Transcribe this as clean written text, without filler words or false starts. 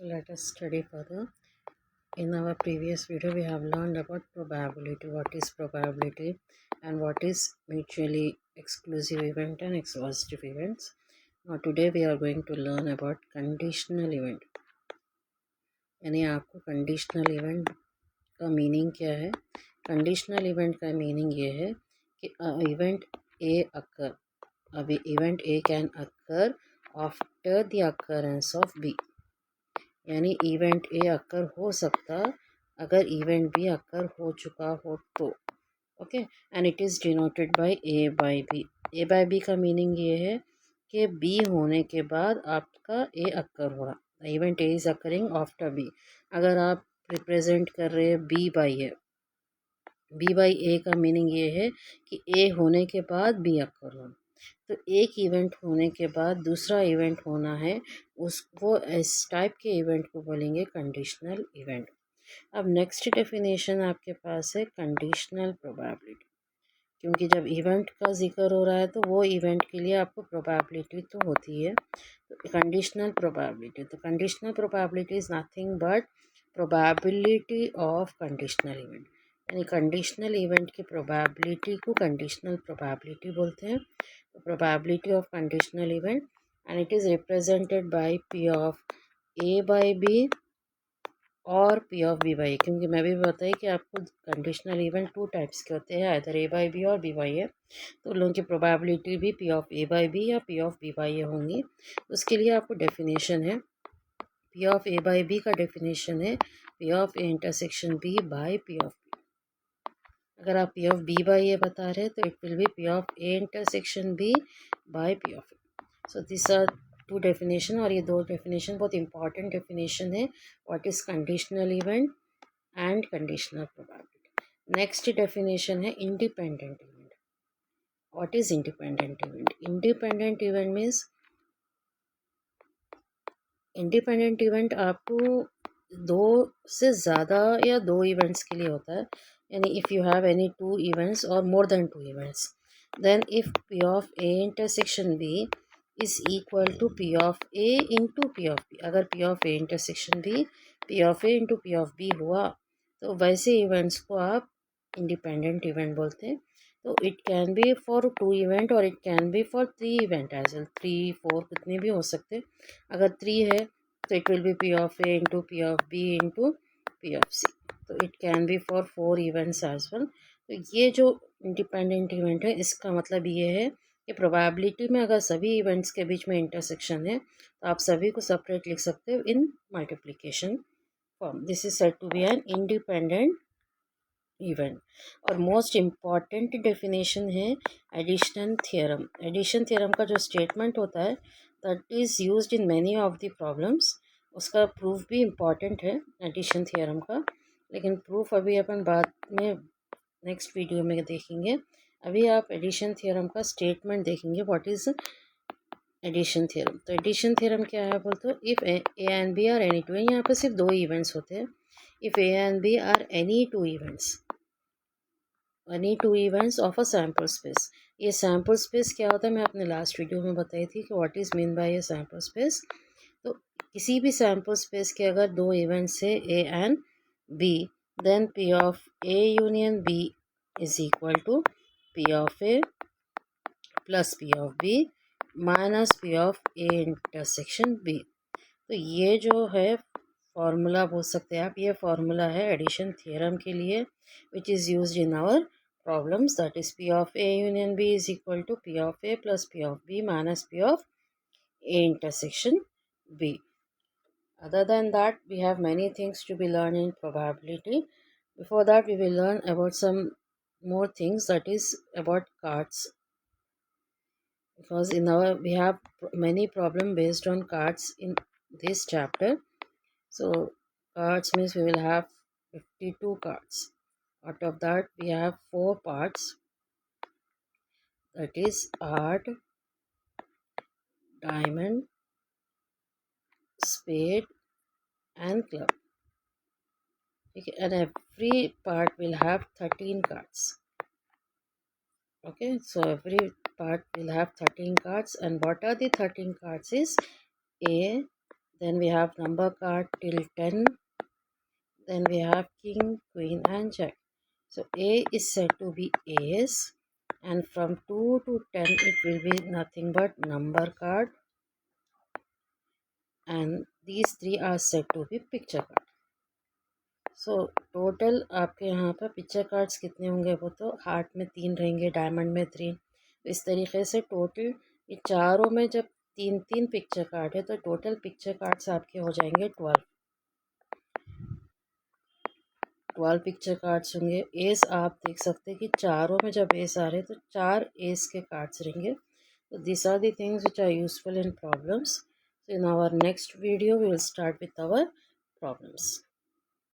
Let us study further. In our previous video, we have learned about probability, what is probability and what is mutually exclusive event and exhaustive events. Now today we are going to learn about conditional event. यानी आपको conditional event का meaning क्या है. Conditional event का meaning ये है कि event A occur, अभी event A can occur after the occurrence of B. यानी इवेंट ए अकर हो सकता अगर इवेंट बी अकर हो चुका हो तो. Okay, and it is denoted by A by B. A by B का मीनिंग ये है कि बी होने के बाद आपका ए अकर हो रहा. Event A is occurring after B. अगर आप रिप्रेजेंट कर रहे हैं B by A, B by A का मीनिंग ये है कि ए होने के बाद बी अकर हो. तो एक इवेंट होने के बाद दूसरा इवेंट होना है, उसको इस टाइप के इवेंट को बोलेंगे कंडीशनल इवेंट. अब नेक्स्ट डेफिनेशन आपके पास है कंडीशनल प्रोबेबिलिटी. क्योंकि जब इवेंट का जिक्र हो रहा है तो वो इवेंट के लिए आपको प्रोबेबिलिटी तो होती है. तो कंडीशनल प्रोबेबिलिटी, तो conditional probability is nothing but probability of conditional event. यानी कंडीशनल इवेंट की प्रोबेबिलिटी को कंडीशनल प्रोबेबिलिटी बोलते हैं. Probability of conditional event and it is represented by P of A by B और P of B by A. क्योंकि मैं भी बताई कि आपको कंडीशनल इवेंट टू टाइप्स के होते हैं, इधर ए बाई बी और बी बाई ए. तो उन लोगों की प्रोबेबिलिटी भी P of A by B या P of B by A होंगी. उसके लिए आपको डेफिनेशन है, P of A by B का डेफिनेशन है P of A intersection B by P of B. अगर आप P of B by A बता रहे हैं तो it will be P of A intersection B by P of A. So this are two definition, और ये दो definition बहुत इंपॉर्टेंट डेफिनेशन है, what is conditional event and conditional probability. Next definition है independent event. What is independent event? Independent event means, independent event आपको दो से ज़्यादा या दो इवेंट्स के लिए होता है. यानी if you have any two events और more than two events, then if P of A intersection B is equal to P of A into P of B. अगर P of A intersection B P of A into P of B हुआ तो वैसे events को आप independent event बोलते हैं. तो it can be for two event और it can be for three event as well. 3 4 कितने भी हो सकते. अगर 3 है तो it will be P of A into P of B into P of C. तो it can be for 4 events as well. तो ये जो इंडिपेंडेंट इवेंट है इसका मतलब ये है कि प्रोबेबिलिटी में अगर सभी इवेंट्स के बीच में इंटरसेक्शन है तो आप सभी को सेपरेट लिख सकते हो in multiplication form. This is said to be an independent event. और मोस्ट इम्पॉर्टेंट डेफिनेशन है एडिशन थ्योरम. एडिशन थ्योरम का जो स्टेटमेंट होता है that is used in many of the problems. उसका प्रूफ भी इम्पॉर्टेंट है एडिशन थ्योरम का, लेकिन प्रूफ अभी अपन बाद में नेक्स्ट वीडियो में देखेंगे. अभी आप एडिशन थ्योरम का स्टेटमेंट देखेंगे व्हाट इज़ एडिशन थ्योरम. तो एडिशन थ्योरम क्या है बोलते हो, if A and B are any two. यहाँ पर सिर्फ दो इवेंट्स होते हैं. If A and B are any two events, any two events of a sample space. ये सैम्पल स्पेस क्या होता है मैं अपने लास्ट वीडियो में बताई थी कि what is mean by A sample space. तो किसी भी सैम्पल स्पेस के अगर दो इवेंट्स है A and B, then P of A union B is equal to P of A plus P of B minus P of A intersection B. तो ये जो है फॉर्मूला बोल सकते हैं आप, ये फॉर्मूला है एडिशन थ्योरम के लिए which is used in our problems. That is P of A union B is equal to P of A plus P of B minus P of A intersection B. Other than that, we have many things to be learned in probability. Before that, we will learn about some more things, that is about cards. Because in our we have many problem based on cards in this chapter. So cards means we will have 52 cards. Out of that we have 4 parts, that is heart, diamond, spade and club. Okay, and every part will have 13 cards. Okay, so every part will have 13 cards. And what are the 13 cards is A, Then we have number card till 10. Then we have king, queen and jack. So A is said to be ace, and from 2 to 10 it will be nothing but number card, and these three are said to be picture card. So total आपके यहाँ पर picture cards कितने होंगे, वो तो heart में 3 रहेंगे, diamond में 3। इस तरीके से टोटल ये चारों में जब 3-3 पिक्चर कार्ड है तो टोटल पिक्चर कार्ड्स आपके हो जाएंगे 12 पिक्चर कार्ड्स होंगे। एस आप देख सकते हैं कि चारों में जब एस आ रहे हैं तो 4 एस के कार्ड्स रहेंगे। तो this are the things which are useful in problems. So in our next video we will start with our problems.